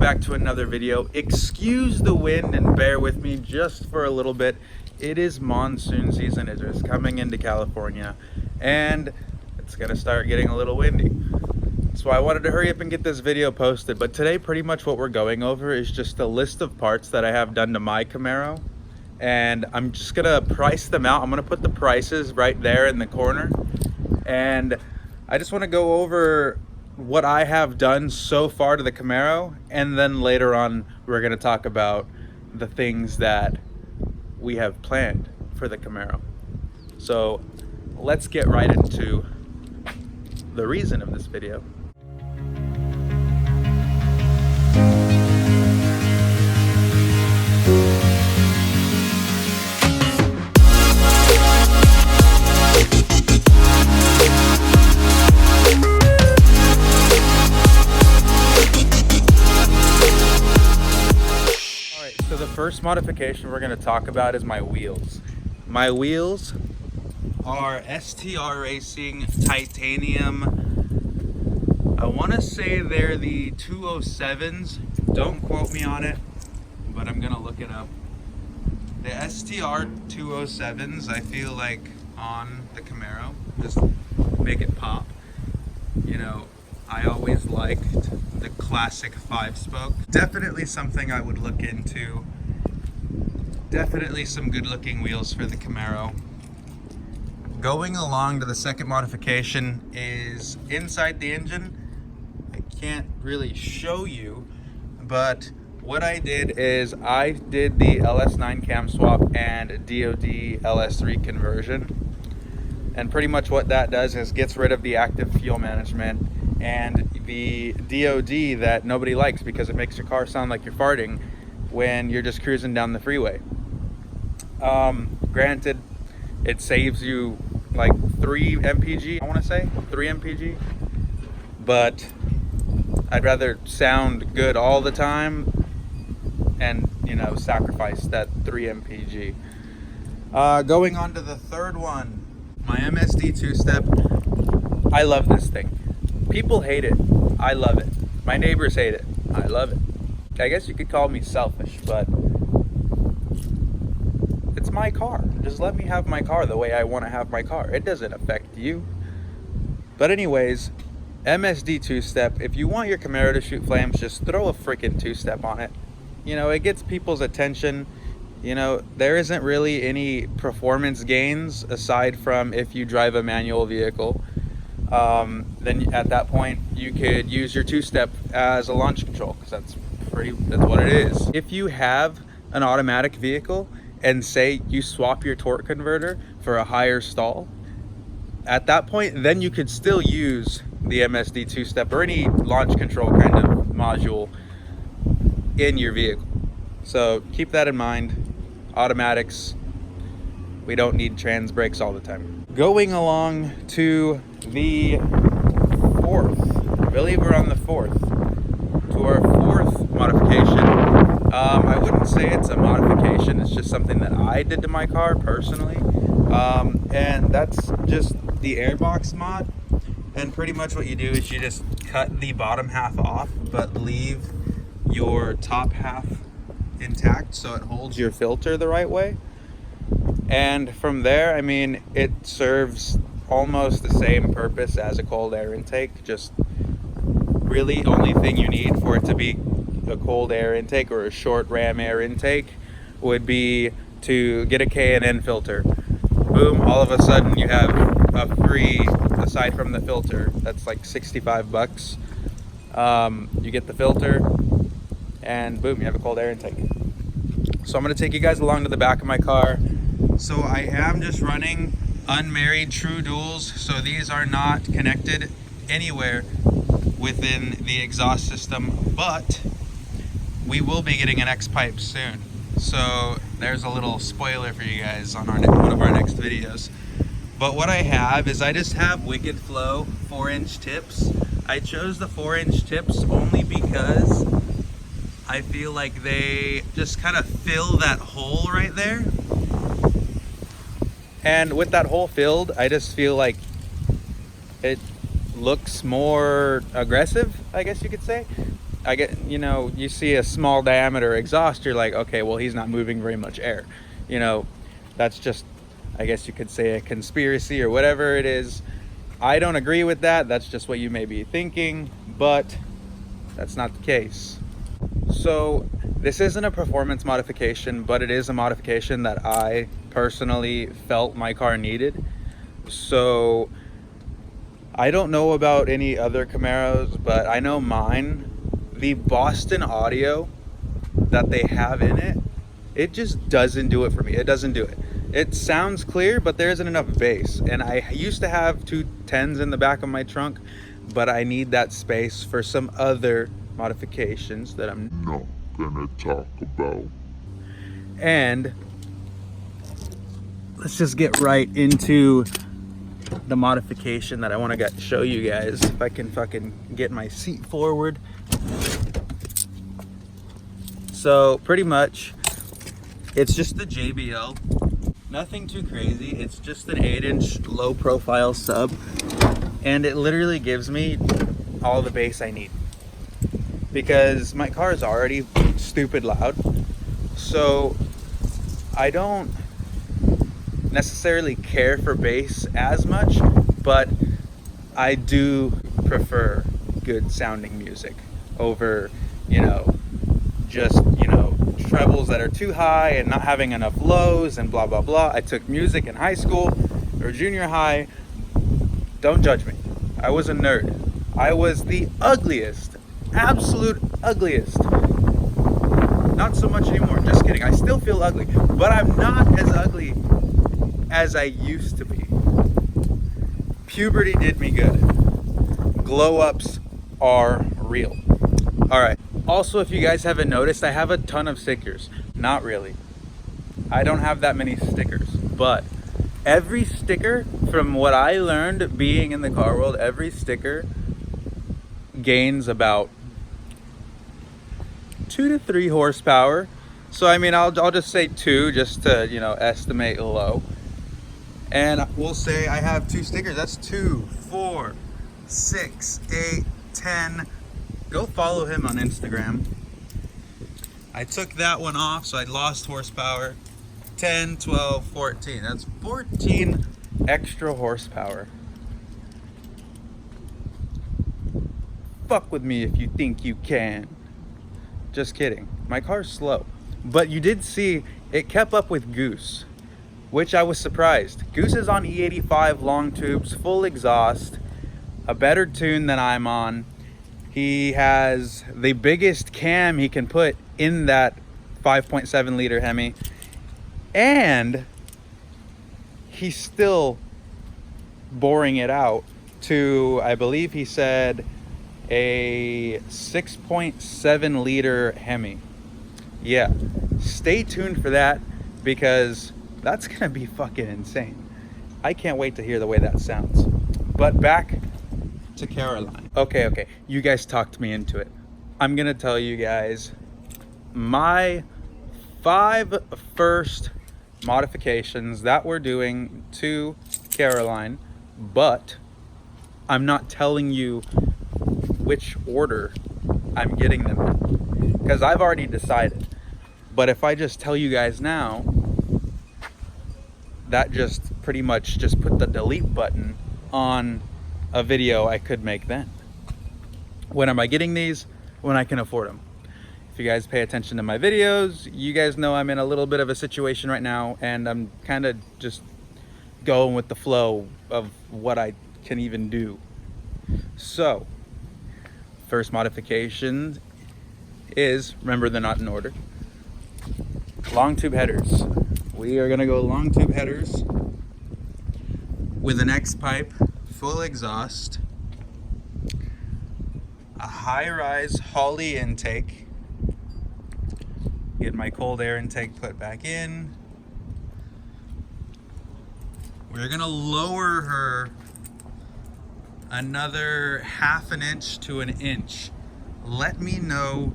back to another video. Excuse the wind and bear with me just for a little bit. It is monsoon season. It is coming into California and it's gonna start getting a little windy. So I wanted to hurry up and get this video posted. But today pretty much what we're going over is just a list of parts that I have done to my Camaro. And I'm just gonna price them out. I'm gonna put the prices right there in the corner. And I just wanna go over what I have done so far to the Camaro, and then later on we're going to talk about the things that we have planned for the Camaro. So let's get right into the reason of this video. First modification we're going to talk about is my wheels. My wheels are STR Racing titanium. I want to say they're the 207s. Don't quote me on it, but I'm going to look it up. The STR 207s, I feel like on the Camaro, just make it pop. You know, I always liked the classic 5-spoke. Definitely something I would look into. Definitely some good looking wheels for the Camaro. Going along to the second modification is inside the engine. I can't really show you, but what I did is I did the LS9 cam swap and DOD LS3 conversion. And pretty much what that does is gets rid of the active fuel management and the DOD that nobody likes because it makes your car sound like you're farting when you're just cruising down the freeway. Granted, it saves you like 3 mpg, I want to say 3 mpg, but I'd rather sound good all the time and, you know, sacrifice that 3 mpg. Going on to the third one, my MSD two-step. I love this thing. People hate it. I love it. My neighbors hate it. I love it. I guess you could call me selfish, but it's my car. Just let me have my car the way I want to have my car. It doesn't affect you. But anyways, MSD two-step. If you want your Camaro to shoot flames, just throw a freaking two-step on it. You know, it gets people's attention. You know, there isn't really any performance gains aside from if you drive a manual vehicle. Then at that point you could use your two-step as a launch control, because that's what it is. If you have an automatic vehicle and say you swap your torque converter for a higher stall, at that point then you could still use the MSD two-step or any launch control kind of module in your vehicle. So keep that in mind. Automatics, we don't need trans brakes all the time. Going along to the fourth, I believe we're on the fourth, to our fourth modification. I wouldn't say it's a modification, it's just something that I did to my car personally. And that's just the airbox mod. And pretty much what you do is you just cut the bottom half off, but leave your top half intact so it holds your filter the right way. And from there, I mean, it serves almost the same purpose as a cold air intake. Just really only thing you need for it to be a cold air intake or a short ram air intake would be to get a K&N filter. Boom, all of a sudden you have a free, aside from the filter, that's like 65 bucks. You get the filter and boom, you have a cold air intake. So I'm going to take you guys along to the back of my car. So I am just running unmarried true duels, so these are not connected anywhere within the exhaust system, but we will be getting an X pipe soon. So there's a little spoiler for you guys on one of our next videos. But what I have is I just have WickedFlow 4-inch tips. I chose the 4-inch tips only because I feel like they just kind of fill that hole right there. And with that hole filled, I just feel like it looks more aggressive, I guess you could say. I get, you know, you see a small diameter exhaust, you're like, okay, well, he's not moving very much air. You know, that's just, I guess you could say, a conspiracy or whatever it is. I don't agree with that. That's just what you may be thinking, but that's not the case. So this isn't a performance modification, but it is a modification that I personally felt my car needed. So I don't know about any other Camaros, but I know mine, the Boston audio that they have in it, it just doesn't do it for me. It doesn't do it. It sounds clear, but there isn't enough bass. And I used to have two 10s in the back of my trunk, but I need that space for some other modifications that I'm not gonna talk about. And let's just get right into the modification that I want to show you guys. If I can fucking get my seat forward. So pretty much it's just the JBL, nothing too crazy. It's just an 8-inch low profile sub, and it literally gives me all the bass I need because my car is already stupid loud. So I don't necessarily care for bass as much, but I do prefer good sounding music over, you know, just, you know, trebles that are too high and not having enough lows and blah blah blah. I took music in high school or junior high. Don't judge me. I was a nerd. I was the ugliest, absolute ugliest. Not so much anymore, just kidding. I still feel ugly, but I'm not as ugly as I used to be. Puberty did me good. Glow ups are real. All right. Also, if you guys haven't noticed, I have a ton of stickers. Not really. I don't have that many stickers, but every sticker, from what I learned being in the car world, every sticker gains about 2 to 3 horsepower. So I mean, I'll just say 2 just to, you know, estimate low. And we'll say I have 2 stickers. That's 2, 4, 6, 8, 10. Go follow him on Instagram. I took that one off, so I lost horsepower. 10, 12, 14. That's 14 extra horsepower. Fuck with me if you think you can. Just kidding. My car's slow. But you did see it kept up with Goose, which I was surprised. Goose is on E85 long tubes, full exhaust, a better tune than I'm on. He has the biggest cam he can put in that 5.7 liter Hemi, and he's still boring it out to, I believe he said, a 6.7 liter Hemi. Yeah, stay tuned for that because that's gonna be fucking insane. I can't wait to hear the way that sounds. But back to Caroline. Okay, you guys talked me into it. I'm gonna tell you guys my 5 first modifications that we're doing to Caroline, but I'm not telling you which order I'm getting them in because I've already decided. But if I just tell you guys now, that just pretty much just put the delete button on a video I could make then. When am I getting these? When I can afford them. If you guys pay attention to my videos, you guys know I'm in a little bit of a situation right now, and I'm kind of just going with the flow of what I can even do. So, first modification is, remember they're not in order, long tube headers. We are gonna go long tube headers with an X pipe, full exhaust, a high-rise Holley intake, get my cold air intake put back in. We're gonna lower her another 1/2 inch to 1 inch. Let me know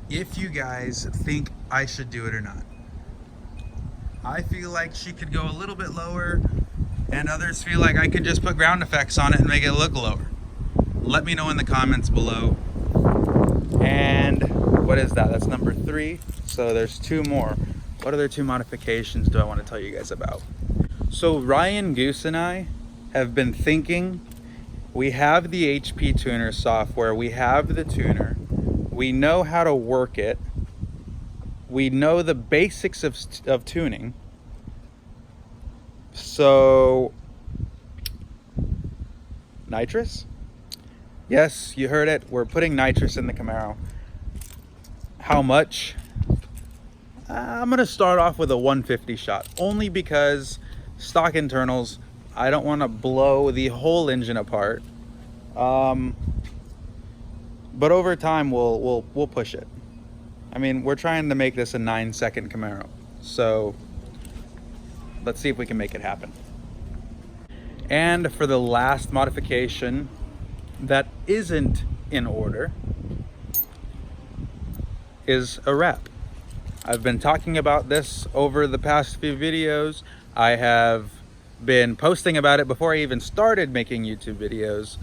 if you guys think I should do it or not. I feel like she could go a little bit lower, and others feel like I could just put ground effects on it and make it look lower. Let me know in the comments below. And what is that? That's number 3. So there's 2 more. What other 2 modifications do I want to tell you guys about? So Ryan Goose and I have been thinking. We have the HP tuner software, we have the tuner, we know how to work it, we know the basics of tuning. So, nitrous? Yes, you heard it, we're putting nitrous in the Camaro. How much? I'm gonna start off with a 150 shot, only because stock internals, I don't want to blow the whole engine apart, but over time we'll push it. I mean, we're trying to make this a 9-second Camaro, so let's see if we can make it happen. And for the last modification that isn't in order is a wrap. I've been talking about this over the past few videos. I have been posting about it before I even started making YouTube videos.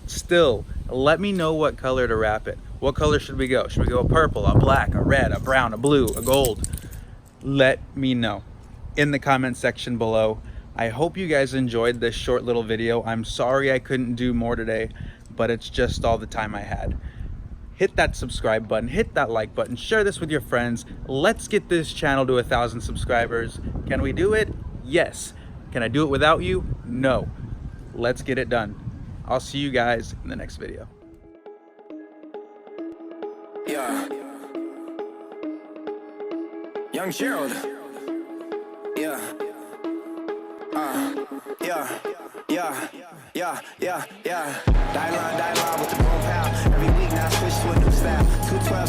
Still, let me know what color to wrap it. What color should we go? Should we go a purple, a black, a red, a brown, a blue, a gold? Let me know in the comment section below. I hope you guys enjoyed this short little video. I'm sorry I couldn't do more today, but it's just all the time I had. Hit that subscribe button, hit that like button, share this with your friends. Let's get this channel to 1,000 subscribers. Can we do it? Yes. Can I do it without you? No. Let's get it done. I'll see you guys in the next video. Yeah. Young Gerald. Yeah. Yeah. Die line with the boom pow. Every week now I switch to a new style. 212